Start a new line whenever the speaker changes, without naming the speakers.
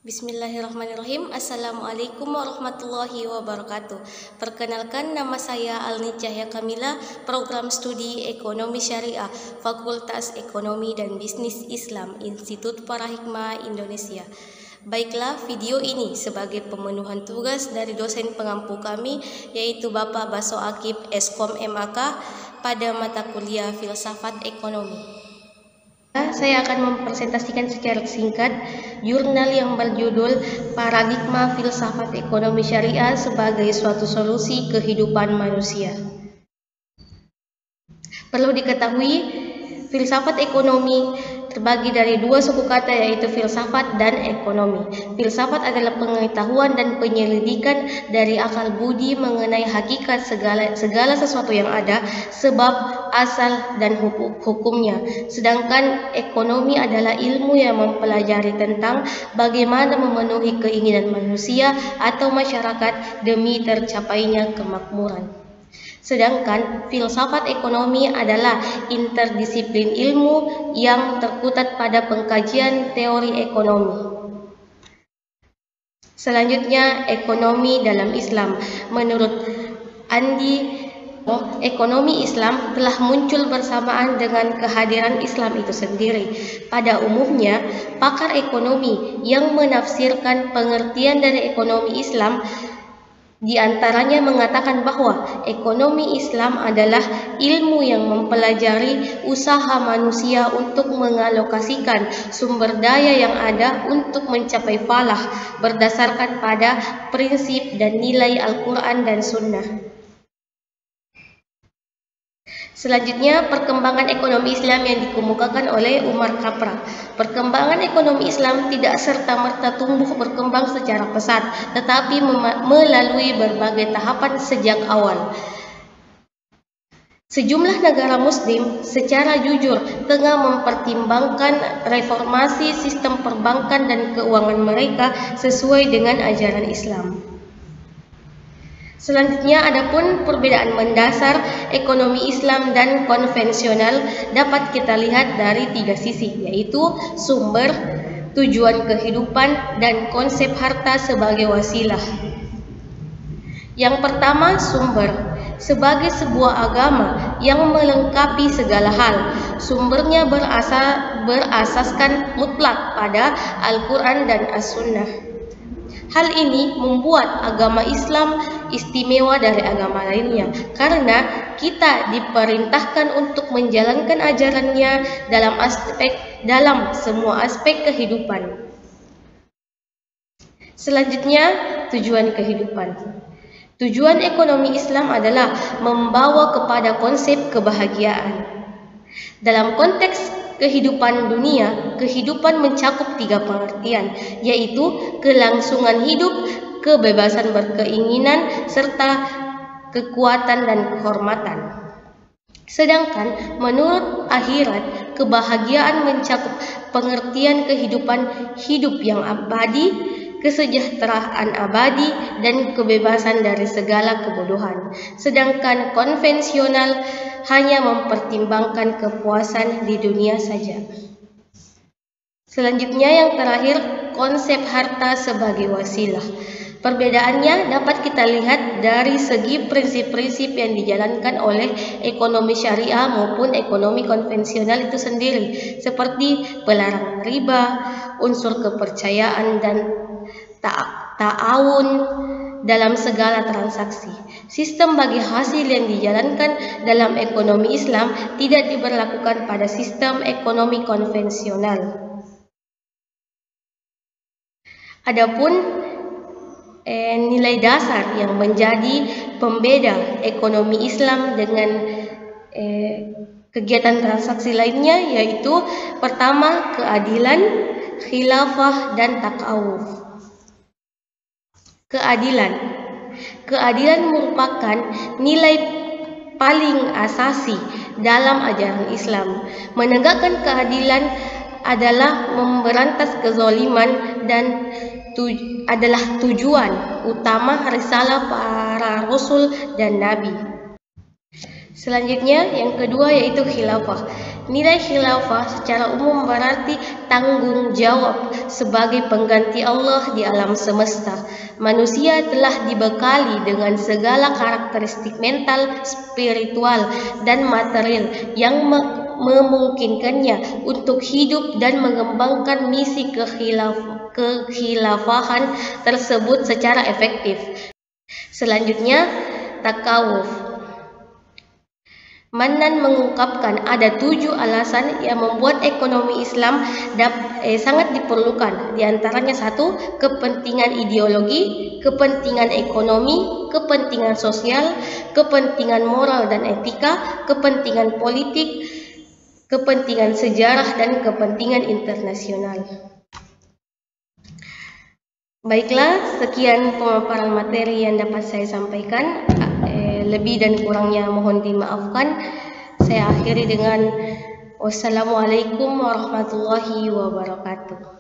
Bismillahirrahmanirrahim. Assalamualaikum warahmatullahi wabarakatuh. Perkenalkan, nama saya Alni Cahya Kamila, Program Studi Ekonomi Syariah, Fakultas Ekonomi dan Bisnis Islam, Institut Parahikmah Indonesia. Baiklah, video ini sebagai pemenuhan tugas dari dosen pengampu kami, yaitu Bapak Baso Akib, Eskom MAK, pada mata kuliah Filsafat Ekonomi. Saya akan mempresentasikan secara singkat jurnal yang berjudul Paradigma Filsafat Ekonomi Syariah sebagai suatu solusi kehidupan manusia. Perlu diketahui, filsafat ekonomi terbagi dari dua suku kata, yaitu filsafat dan ekonomi. Filsafat adalah pengetahuan dan penyelidikan dari akal budi mengenai hakikat segala sesuatu yang ada, sebab, asal, dan hukumnya. Sedangkan ekonomi adalah ilmu yang mempelajari tentang bagaimana memenuhi keinginan manusia atau masyarakat demi tercapainya kemakmuran. Sedangkan filsafat ekonomi adalah interdisiplin ilmu yang terkutat pada pengkajian teori ekonomi. Selanjutnya, ekonomi dalam Islam. Menurut Andi, ekonomi Islam telah muncul bersamaan dengan kehadiran Islam itu sendiri. Pada umumnya, pakar ekonomi yang menafsirkan pengertian dari ekonomi Islam di antaranya mengatakan bahwa ekonomi Islam adalah ilmu yang mempelajari usaha manusia untuk mengalokasikan sumber daya yang ada untuk mencapai falah berdasarkan pada prinsip dan nilai Al-Quran dan Sunnah. Selanjutnya, perkembangan ekonomi Islam yang dikemukakan oleh Umar Kapra. Perkembangan ekonomi Islam tidak serta-merta tumbuh berkembang secara pesat, tetapi melalui berbagai tahapan sejak awal. Sejumlah negara Muslim secara jujur tengah mempertimbangkan reformasi sistem perbankan dan keuangan mereka sesuai dengan ajaran Islam. Selanjutnya, adapun perbedaan mendasar ekonomi Islam dan konvensional dapat kita lihat dari tiga sisi, yaitu sumber, tujuan kehidupan, dan konsep harta sebagai wasilah. Yang pertama, sumber. Sebagai sebuah agama yang melengkapi segala hal, sumbernya berasaskan mutlak pada Al-Quran dan As-Sunnah. Hal ini membuat agama Islam istimewa dari agama lainnya, karena kita diperintahkan untuk menjalankan ajarannya dalam semua aspek kehidupan. Selanjutnya, tujuan kehidupan. Tujuan ekonomi Islam adalah membawa kepada konsep kebahagiaan. Dalam konteks kehidupan dunia, kehidupan mencakup tiga pengertian, yaitu kelangsungan hidup, kebebasan berkeinginan, serta kekuatan dan kehormatan. Sedangkan menurut akhirat, kebahagiaan mencakup pengertian kehidupan hidup yang abadi, kesejahteraan abadi, dan kebebasan dari segala kebodohan. Sedangkan konvensional hanya mempertimbangkan kepuasan di dunia saja. Selanjutnya, yang terakhir, konsep harta sebagai wasilah. Perbedaannya dapat kita lihat dari segi prinsip-prinsip yang dijalankan oleh ekonomi syariah maupun ekonomi konvensional itu sendiri, seperti pelarangan riba, unsur kepercayaan, dan ta'awun dalam segala transaksi. Sistem bagi hasil yang dijalankan dalam ekonomi Islam tidak diberlakukan pada sistem ekonomi konvensional. Adapun nilai dasar yang menjadi pembeda ekonomi Islam dengan kegiatan transaksi lainnya, yaitu pertama, keadilan, khilafah, dan takawuf. Keadilan merupakan nilai paling asasi dalam ajaran Islam. Menegakkan keadilan adalah memberantas kezaliman dan adalah tujuan utama risalah para rasul dan nabi. Selanjutnya, yang kedua, yaitu khilafah. Nilai khilafah secara umum berarti tanggung jawab sebagai pengganti Allah di alam semesta. Manusia telah dibekali dengan segala karakteristik mental, spiritual, dan material yang memungkinkannya untuk hidup dan mengembangkan misi kekhilafahan tersebut secara efektif. Selanjutnya, takawuf. Mannan mengungkapkan ada 7 alasan yang membuat ekonomi Islam sangat diperlukan. Di antaranya 1. Kepentingan ideologi, kepentingan ekonomi, kepentingan sosial, kepentingan moral dan etika, kepentingan politik, kepentingan sejarah, dan kepentingan internasional. Baiklah, sekian pemaparan materi yang dapat saya sampaikan. Lebih dan kurangnya mohon dimaafkan. Saya akhiri dengan wassalamualaikum warahmatullahi wabarakatuh.